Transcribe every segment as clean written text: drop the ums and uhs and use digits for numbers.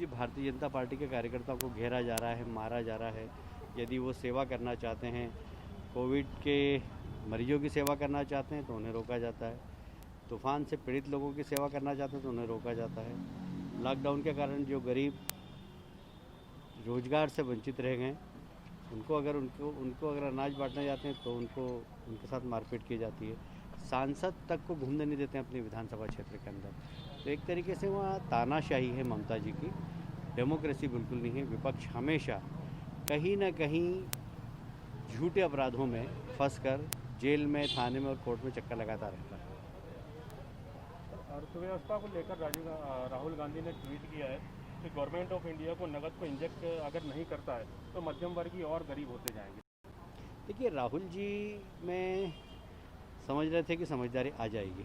जी, Bharatiya Janata party के कार्यकर्ताओं को घेरा जा रहा है, मारा जा रहा है। यदि वो सेवा करना चाहते हैं, कोविड के मरीजों की सेवा करना चाहते हैं तो उन्हें रोका जाता है। तूफ़ान से पीड़ित लोगों की सेवा करना चाहते हैं तो उन्हें रोका जाता है। लॉकडाउन के कारण जो गरीब रोजगार से वंचित रह गए, उनको अगर अनाज बांटने जाते हैं तो उनके साथ मारपीट की जाती है। सांसद तक को घूमने नहीं देते हैं अपने विधानसभा क्षेत्र के अंदर। तो एक तरीके से वहाँ तानाशाही है ममता जी की, डेमोक्रेसी बिल्कुल नहीं है। विपक्ष हमेशा कहीं ना कहीं झूठे अपराधों में फंसकर जेल में, थाने में और कोर्ट में चक्कर लगाता रहता है। अर्थव्यवस्था को लेकर राहुल गांधी ने ट्वीट किया है कि गवर्नमेंट ऑफ इंडिया को नकद को इंजेक्ट अगर नहीं करता है तो मध्यम वर्गीय और गरीब होते जाएंगे। देखिए, राहुल जी में समझ रहे थे कि समझदारी आ जाएगी।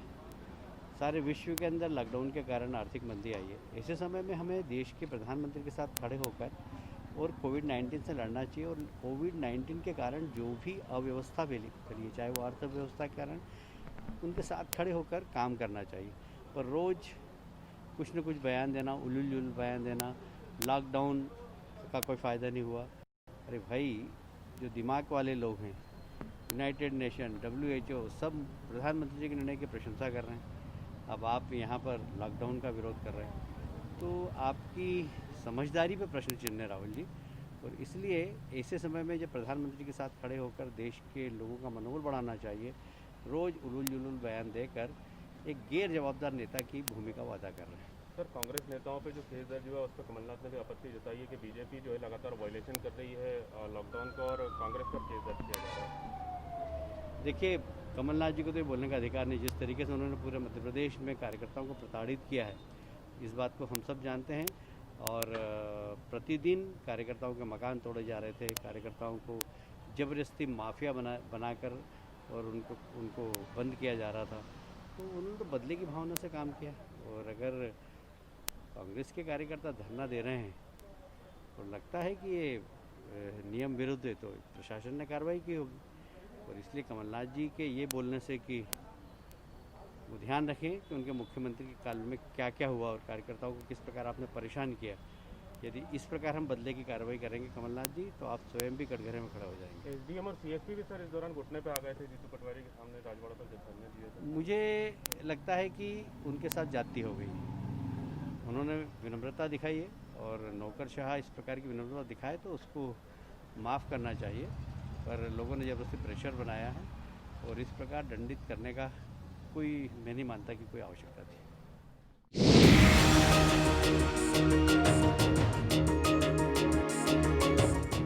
सारे विश्व के अंदर लॉकडाउन के कारण आर्थिक मंदी आई है। ऐसे समय में हमें देश के प्रधानमंत्री के साथ खड़े होकर और कोविड-19 से लड़ना चाहिए। और कोविड-19 के कारण जो भी अव्यवस्था फैली, चाहे वो अर्थव्यवस्था के कारण, उनके साथ खड़े होकर काम करना चाहिए। पर रोज़ कुछ न कुछ बयान देना, उलूल बयान देना, लॉकडाउन का कोई फ़ायदा नहीं हुआ। अरे भाई, जो दिमाग वाले लोग हैं, यूनाइटेड नेशन, WHO, सब प्रधानमंत्री जी के निर्णय की प्रशंसा कर रहे हैं। अब आप यहाँ पर लॉकडाउन का विरोध कर रहे हैं, तो आपकी समझदारी पे प्रश्न चिन्ह है राहुल जी। और इसलिए ऐसे समय में जब प्रधानमंत्री के साथ खड़े होकर देश के लोगों का मनोबल बढ़ाना चाहिए, रोज़ उलूल जुलूल बयान देकर एक गैर जवाबदार नेता की भूमिका वो अदा कर रहे हैं। सर, कांग्रेस नेताओं पे जो केस दर्ज हुआ उस पर कमलनाथ ने भी आपत्ति जताई है कि बीजेपी जो है लगातार वायलेशन कर रही है लॉकडाउन का, और कांग्रेस पर केस दर्ज किया जा रहा है। देखिए, कमलनाथ जी को तो ये बोलने का अधिकार नहीं। जिस तरीके से उन्होंने पूरे मध्य प्रदेश में कार्यकर्ताओं को प्रताड़ित किया है, इस बात को हम सब जानते हैं। और प्रतिदिन कार्यकर्ताओं के मकान तोड़े जा रहे थे, कार्यकर्ताओं को ज़बरदस्ती माफिया बनाकर और उनको बंद किया जा रहा था। तो उन्होंने तो बदले की भावना से काम किया। और अगर कांग्रेस के कार्यकर्ता धरना दे रहे हैं तो लगता है कि ये नियम विरुद्ध है, तो प्रशासन ने कार्रवाई की होगी। और इसलिए कमलनाथ जी के ये बोलने से कि वो ध्यान रखें कि उनके मुख्यमंत्री के काल में क्या क्या हुआ और कार्यकर्ताओं को किस प्रकार आपने परेशान किया। यदि इस प्रकार हम बदले की कार्रवाई करेंगे कमलनाथ जी, तो आप स्वयं भी कटघरे में खड़े हो जाएंगे। एसडीएम और सीएसपी भी सर इस दौरान घुटने पे आ गए थे जीतू पटवारी के सामने राजवाड़ा पर जब धरने दिए थे। मुझे लगता है कि उनके साथ जाती हो गई। उन्होंने विनम्रता दिखाई है, और नौकरशाह इस प्रकार की विनम्रता दिखाए तो उसको माफ़ करना चाहिए। पर लोगों ने ज़बरदस्ती प्रेशर बनाया है, और इस प्रकार दंडित करने का मैं नहीं मानता कि कोई आवश्यकता थी।